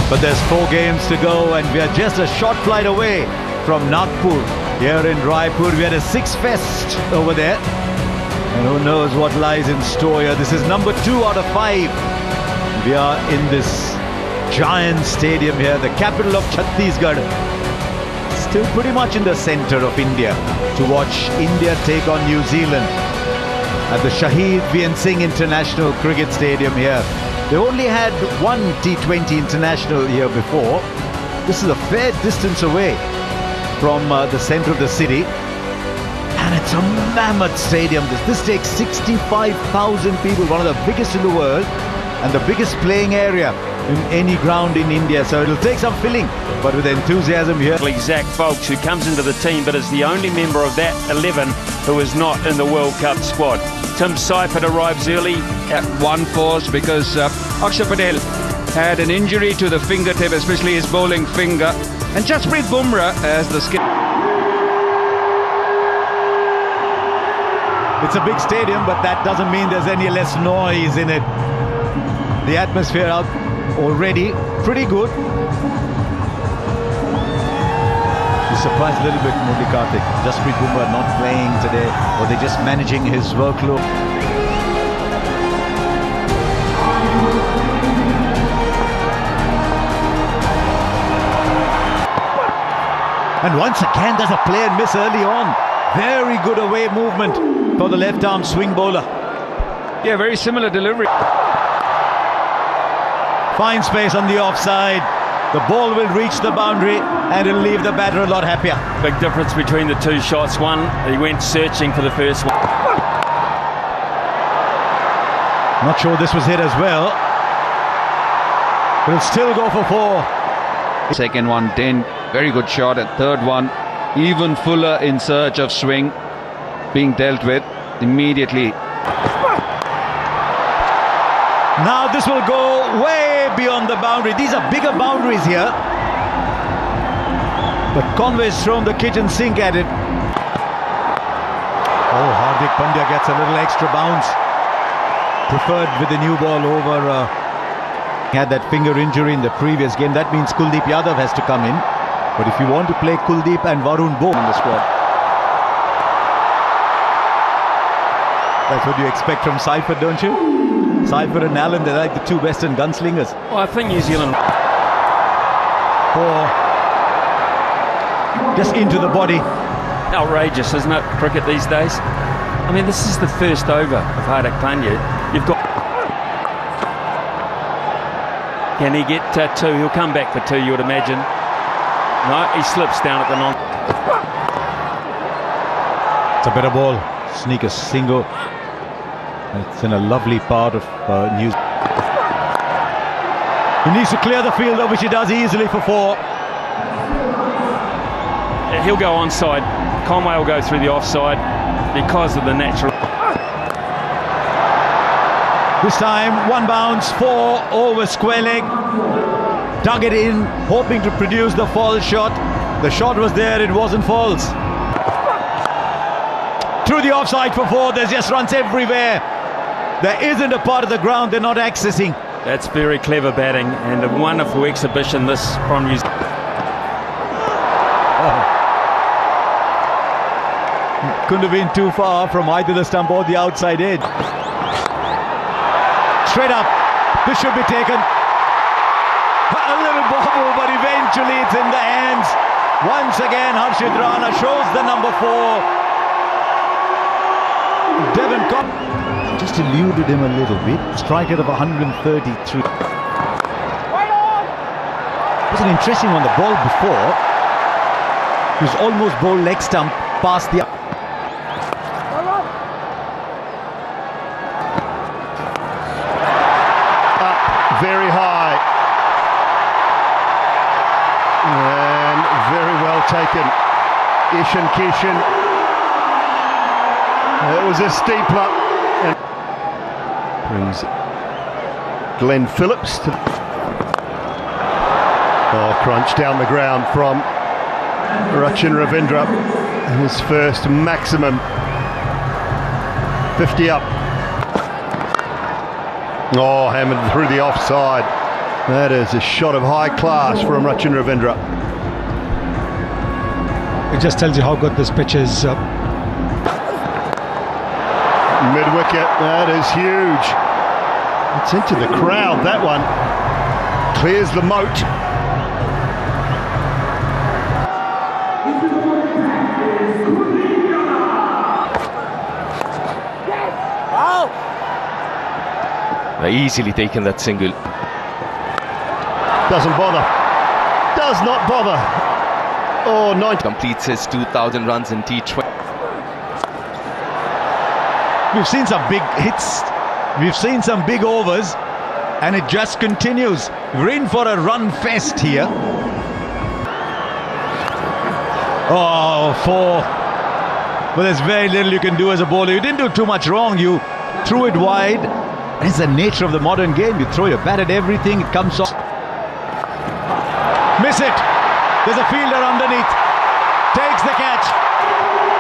But there's 4 games to go and we are just a short flight away from Nagpur. Here in Raipur, we had a 6 fest over there. And who knows what lies in store here. This is number 2 out of 5. We are in this giant stadium here, the capital of Chhattisgarh. Still pretty much in the center of India to watch India take on New Zealand at the Shahid Vian Singh International Cricket Stadium here. They only had one T20 international here before. This is a fair distance away from the center of the city. And it's a mammoth stadium. This takes 65,000 people, one of the biggest in the world and the biggest playing area in any ground in India. So it'll take some filling, but with enthusiasm here. Zach Folks, who comes into the team but is the only member of that 11 who is not in the World Cup squad. Tim Seifert arrives early. At one force because Akshar Patel had an injury to the fingertip, especially his bowling finger. And Jasprit Bumrah as the skip. It's a big stadium, but that doesn't mean there's any less noise in it. The atmosphere out already pretty good. He's surprised a little bit, Murli Karthik. Jasprit Bumrah not playing today, or they're just managing his workload. And once again, there's a play and miss early on. Very good away movement for the left-arm swing bowler. Yeah, very similar delivery. Fine space on the offside. The ball will reach the boundary and it'll leave the batter a lot happier. Big difference between the 2 shots. One, he went searching for the first one. Not sure this was hit as well. But it'll still go for 4. Second one, didn't. Very good shot. And third one, even fuller in search of swing being dealt with immediately. Now this will go way beyond the boundary. These are bigger boundaries here. But Conway's thrown the kitchen sink at it. Oh, Hardik Pandya gets a little extra bounce. Preferred with the new ball over. He had that finger injury in the previous game. That means Kuldeep Yadav has to come in. But if you want to play Kuldeep and Varun Bohm in the squad, that's what you expect from Seifert, don't you? Seifert and Allen, they're like the 2 Western gunslingers. Well, I think New Zealand... Just into the body. Outrageous, isn't it, cricket these days? I mean, this is the first over of Hardik Pandya. You've got... Can he get 2? He'll come back for 2, you would imagine. No, he slips down at the non. It's a better ball. Sneak a single. It's in a lovely part of New Zealand. He needs to clear the field, which he does easily for 4. He'll go onside. Conway will go through the offside because of the natural. This time, 1 bounce, 4 over square leg. Dug it in, hoping to produce the false shot. The shot was there, it wasn't false. Through the offside for 4, there's just runs everywhere. There isn't a part of the ground they're not accessing. That's very clever batting and a wonderful exhibition this from New Zealand. Couldn't have been too far from either the stump or the outside edge. Straight up, this should be taken. A little bobble, but eventually it's in the hands. Once again, Harshit Rana shows the number 4. Devon Cobb just eluded him a little bit. Strike rate of 133. It was an interesting one, the ball before. He was almost bowled leg stump past the... Very high and very well taken. Ishan Kishan. It was a steepler. And brings Glenn Phillips to... Oh, crunch down the ground from Rachin Ravindra. His first maximum. 50 up. Oh, hammered through the offside. That is a shot of high class from Rachin Ravindra. It just tells you how good this pitch is. Mid-wicket, that is huge. It's into the crowd, that one. Clears the moat. Easily taken that single. Doesn't bother. Does not bother. Oh, 90. Completes his 2,000 runs in T20. We've seen some big hits. We've seen some big overs. And it just continues. We're in for a run fest here. Oh, 4. But there's very little you can do as a bowler. You didn't do too much wrong. You threw it wide. It's the nature of the modern game. You throw your bat at everything, it comes off. Miss it. There's a fielder underneath. Takes the catch.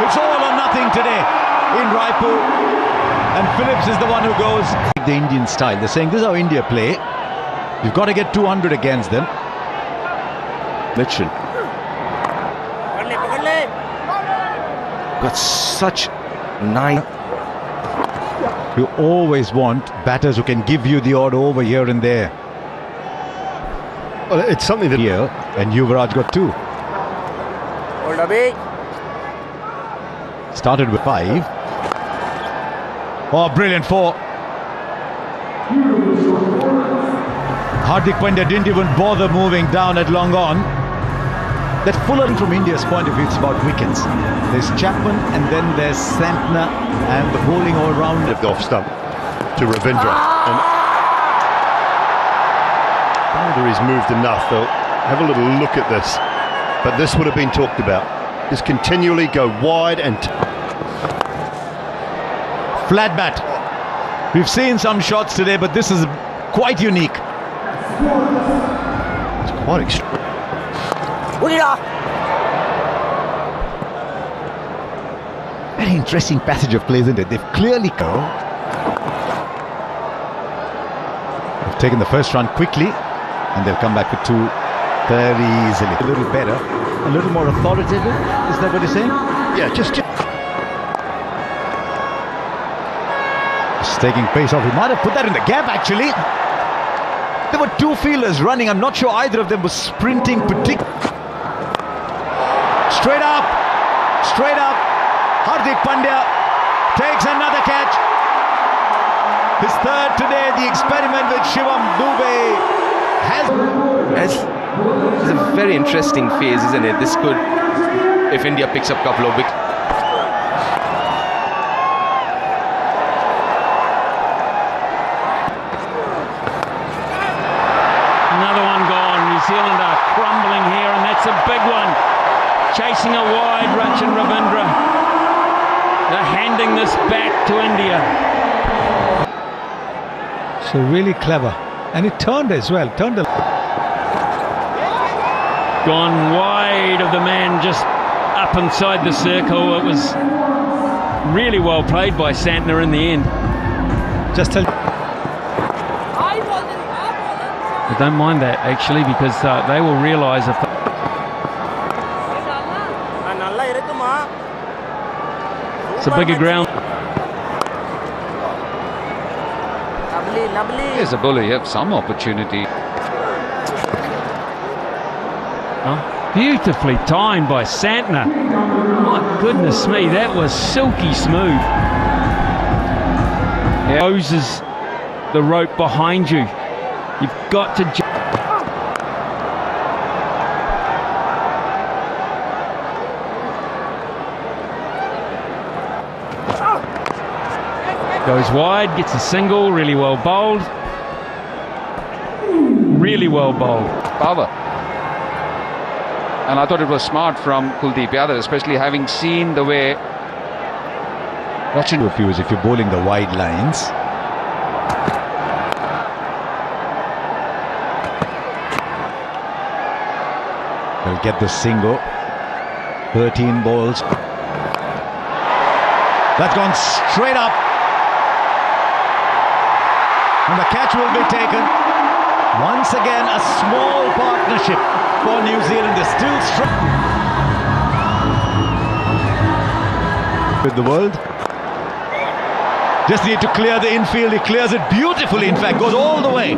It's all or nothing today in Raipur. And Phillips is the one who goes. The Indian style. They're saying this is how India play. You've got to get 200 against them. Mitchell. Got such nice. You always want batters who can give you the odd over here and there. Well, it's something that... Here, and Yuvraj got 2. Started with 5. Oh, brilliant 4. Hardik Pandya didn't even bother moving down at long on. That fuller from India's point of view, it's about wickets. There's Chapman and then there's Santner and the bowling all round. Of the off stump to Ravindra. And Boulder is moved enough. They'll have a little look at this. But this would have been talked about. Just continually go wide and... Flat bat. We've seen some shots today, but this is quite unique. It's quite extreme. Very interesting passage of play, isn't it? They've clearly They've taken the first run quickly and they've come back with 2 very easily. A little better, a little more authoritative. Is that what you're saying? Yeah, just taking pace off. He might have put that in the gap actually. There were 2 fielders running. I'm not sure either of them was sprinting Straight up. Hardik Pandya takes another catch. His 3rd today. The experiment with Shivam Dubey It's a very interesting phase, isn't it? This could, if India picks up a couple of wickets. Another one gone. New Zealand are crumbling here, and that's a big one. Chasing a wide, Rachin Ravindra. They're handing this back to India. So really clever. And it turned as well. Turned Gone wide of the man just up inside the circle. It was really well played by Santner in the end. just tell. I don't mind that actually, because they will realise if it's a bigger ground. As a bowler, you have some opportunity. Oh, beautifully timed by Santner. My goodness me, that was silky smooth. Closes the rope behind you. You've got to... Goes wide, gets a single, really well bowled. Really well bowled. Power. And I thought it was smart from Kuldeep Yadav, especially having seen the way Rachin refuse if you're bowling the wide lines. They'll get the single. 13 balls. That's gone straight up. And the catch will be taken. Once again, a small partnership for New Zealand. They're still strong with the world. Just need to clear the infield. He clears it beautifully, in fact, goes all the way.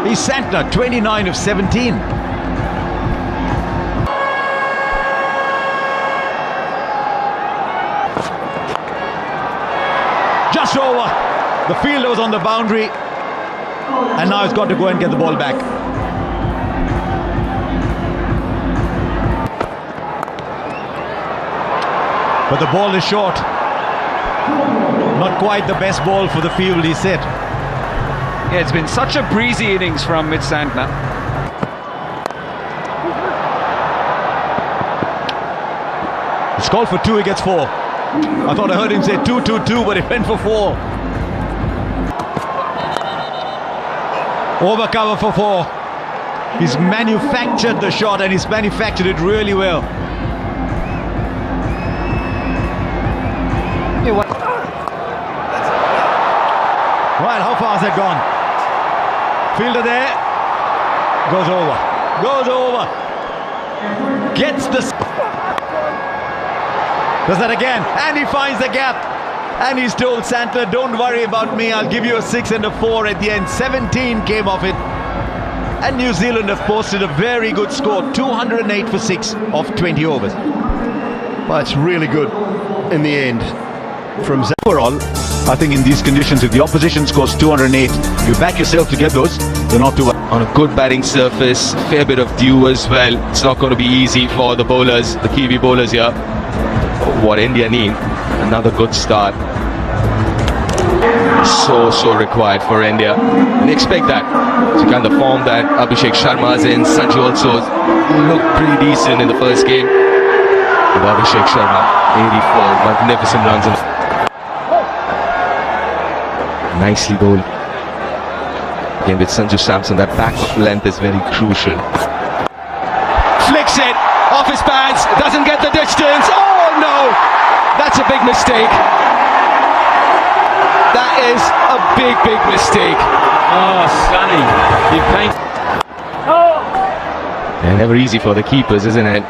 He's Santner, 29 of 17. Just over. The fielder was on the boundary, and now he's got to go and get the ball back. But the ball is short. Not quite the best ball for the field, he said. Yeah, it's been such a breezy innings from Mitch Santner. It's called for 2, he gets 4. I thought I heard him say 2-2-2, but he went for 4. Over cover for 4. He's manufactured the shot, and he's manufactured it really well. Right, how far has that gone? Fielder there. Goes over. Goes over. Gets the... Does that again. And he finds the gap. And he's told Santner, don't worry about me. I'll give you a 6 and a 4 at the end. 17 came off it. And New Zealand have posted a very good score. 208 for 6 of 20 overs. Well, it's really good in the end from Overall, I think in these conditions, if the opposition scores 208, you back yourself to get those, you're not too... On a good batting surface, fair bit of dew as well. It's not going to be easy for the bowlers, the Kiwi bowlers here. What India need, another good start. So required for India. And expect that. So kind of form that Abhishek Sharma's in. Sanju also looked pretty decent in the first game. With Abhishek Sharma, 84 magnificent runs. Nicely bowled. Again with Sanju Samson, that back length is very crucial. Flicks it off his pads, doesn't get the distance. Oh no! That's a big mistake. That is a big mistake. Oh, Sonny, you paint. And never easy for the keepers, isn't it?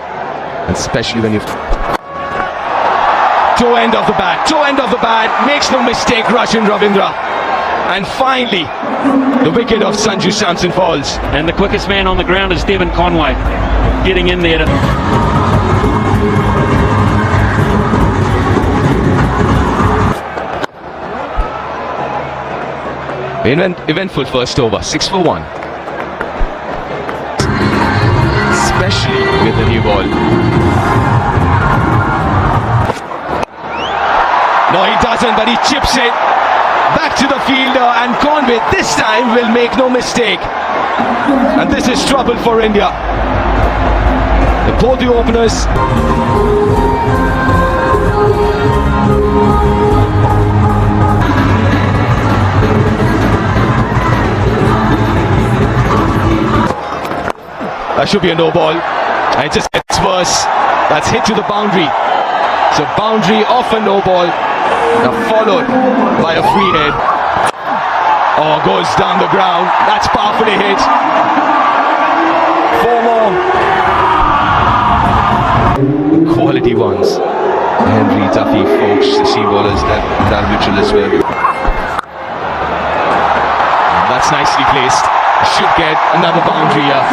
Especially when you... Toe end of the bat, makes no mistake, Rachin Ravindra. And finally, the wicket of Sanju Samson falls. And the quickest man on the ground is Devon Conway, getting in there to... Eventful first over, 6 for 1. Especially with the new ball. No, he doesn't, but he chips it back to the fielder, and Conway this time will make no mistake. And this is trouble for India. Both the openers. That should be a no ball. And it just gets worse. That's hit to the boundary. So boundary off a no ball. Now followed by a free hit. Oh, goes down the ground. That's powerfully hit. 4 more. Quality ones. Henry, Duffy, Folks, the seam bowlers, that mutual as well. That's nicely placed. Should get another boundary here.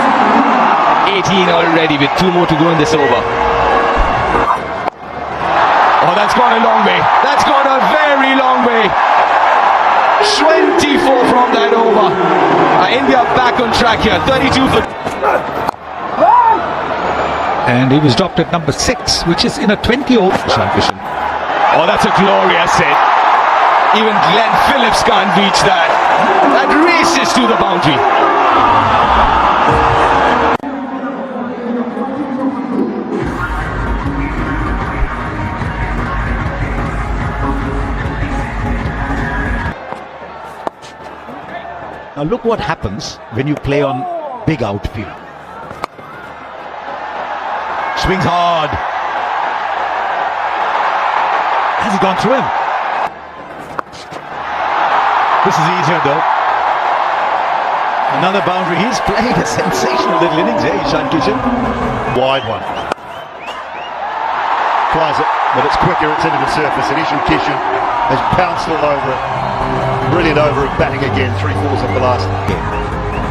18 already with 2 more to go in this over. Oh, that's gone a long way. That's gone a very long way. 24 from that over. India back on track here. 32 for... And he was dropped at number 6, which is in a 20 over. Oh, that's a glorious hit. Even Glenn Phillips can't reach that. That races to the boundary. Now look what happens when you play on big outfield. Swings hard. Has he gone through him? This is easier though. Another boundary. He's played a sensational little innings here, Ishan Kishan. Wide one. Flies it, but it's quicker, it's into the surface, and Ishan Kishan has pounced all over it. Brilliant over and batting again, 3/4 of the last.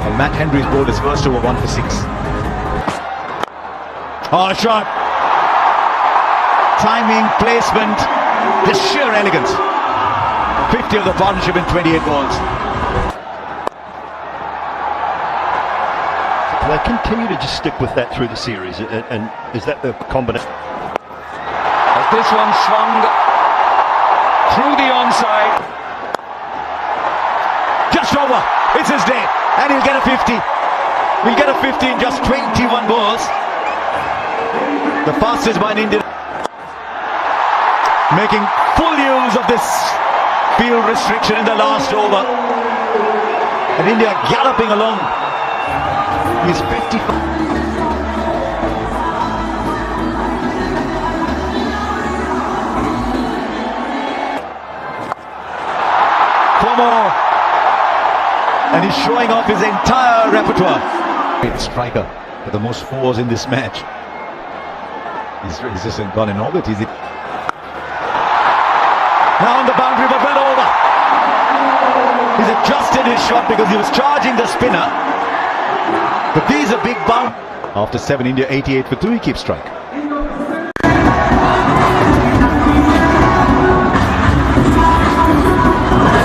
And Matt Henry's bowled his first over 1 for 6. Oh, shot. Timing, placement, just sheer elegance. 50 of the partnership in 28 balls. They continue to just stick with that through the series, and is that the combination? As this one swung through the onside. Just over. It's his day. And he'll get a 50. He'll get a 50 in just 21 balls. The fastest by an Indian. Making full use of this field restriction in the last over. And India galloping along. He's 55. Four more. And he's showing off his entire repertoire. Great striker with the most fours in this match. He's just gone in orbit. He's now on the boundary, but well over. He's adjusted his shot because he was charging the spinner. But these are big bounce. After 7, India 88 for 2. He keeps strike.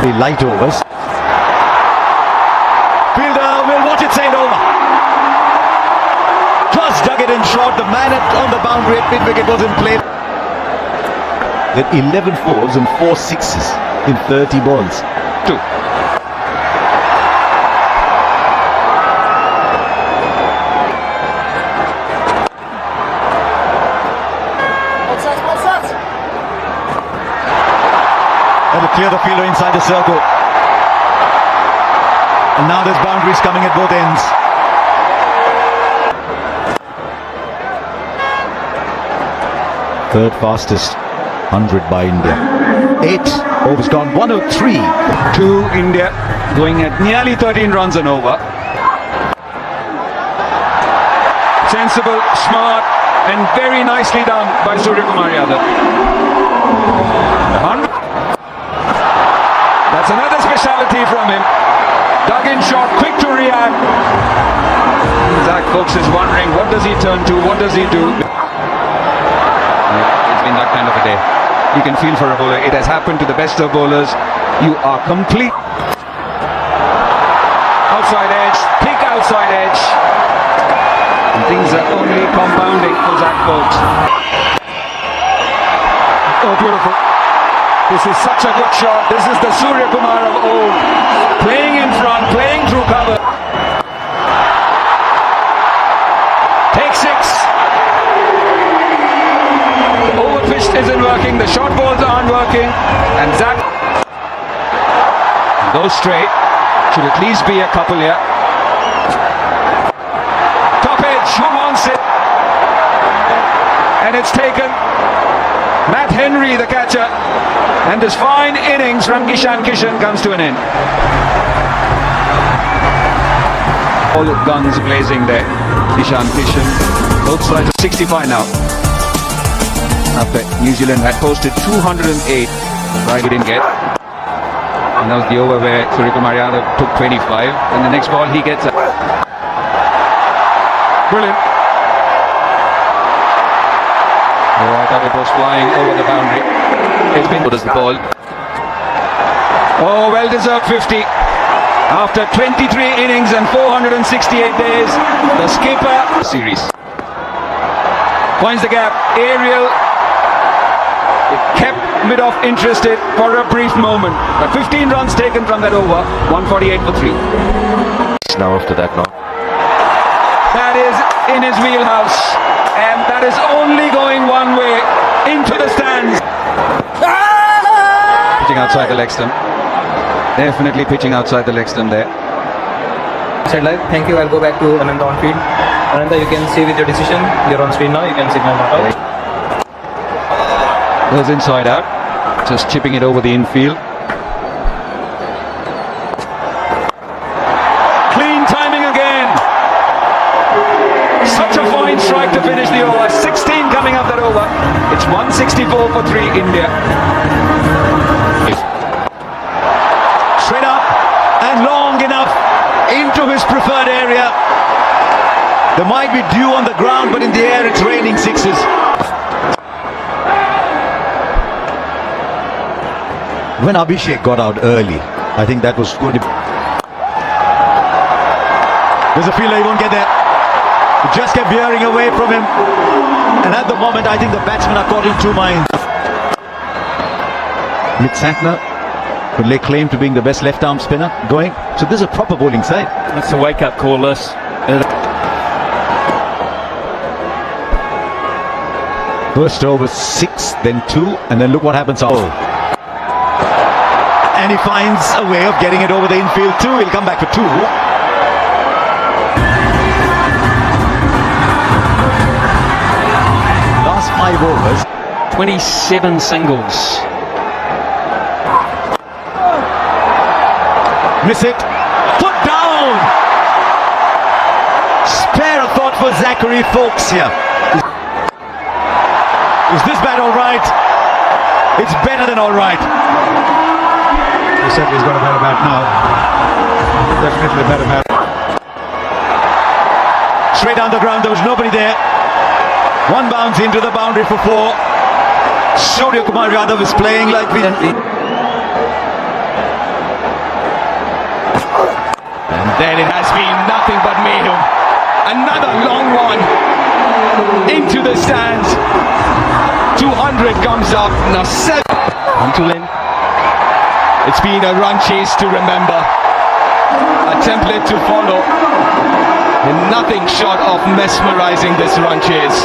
The light overs. Fielder will watch it sail over. Just dug it in short. The man on the boundary at mid-wicket was in play. They had 11 fours and 4 sixes in 30 balls. 2. That'll clear the fielder inside the circle. And now there's boundaries coming at both ends. Third fastest 100 by India. 8 overs gone, 103. To India, going at nearly 13 runs an over. Sensible, smart, and very nicely done by Suryakumar Yadav. 100. That's another speciality from him. Dug in shot, quick to react. Zach Folks is wondering, what does he turn to? What does he do? It's been that kind of a day. You can feel for a bowler. It has happened to the best of bowlers. You are complete. Outside edge, thick outside edge. And things are only compounding for Zach Folks. Oh, beautiful. This is such a good shot. This is the Suryakumar of old. Playing in front, playing through cover. Take 6. The overpitch isn't working. The short balls aren't working. And Zach goes straight. Should at least be a couple here. Top edge. Who wants it? And it's taken. Matt Henry, the catcher, and this fine innings from Ishan Kishan comes to an end. All guns blazing there. Ishan Kishan, both sides of 65 now. After New Zealand had posted 208, right, he didn't get. And that was the over where Suryakumar Yadav took 25, and the next ball he gets a brilliant. Oh, I thought it was flying over the boundary. It's been good as the ball. Oh, well-deserved 50. After 23 innings and 468 days, the skipper series finds the gap. Aerial kept mid-off interested for a brief moment. But 15 runs taken from that over. 148 for 3. Now after that, now. That is in his wheelhouse. And that is only going one way, into the stands. Pitching outside the leg stump. Definitely pitching outside the leg stump there. Said live. Thank you. I'll go back to Ananda on field. Ananda, you can see with your decision. You're on screen now. You can signal not out. Goes inside out. Just chipping it over the infield. Clean touch. finish the over. 16 coming up that over. It's 164 for 3 India. Straight up and long enough into his preferred area. There might be dew on the ground, but in the air it's raining sixes. When Abhishek got out early, I think that was good. There's a fielder, he won't get there. He just kept veering away from him. And at the moment, I think the batsmen are caught in two minds. Mit Santner could lay claim to being the best left-arm spinner going. So this is a proper bowling side. That's a wake-up call, this. First over 6, then 2, and then look what happens. Oh. And he finds a way of getting it over the infield too. He'll come back for 2. Last 5 overs. 27 singles. Miss it. Foot down. Spare a thought for Zachary Folks here. Is this bat all right? It's better than all right. He said he's got a better bat now. Definitely a better bat. Straight down the ground, there was nobody there. One bounce into the boundary for 4. Surya Kumar Yadav is playing like we. And then it has been nothing but mayhem. Another long one into the stands. 200 comes up. Now 7 to win. It's been a run chase to remember. A template to follow. And nothing short of mesmerizing this run chase.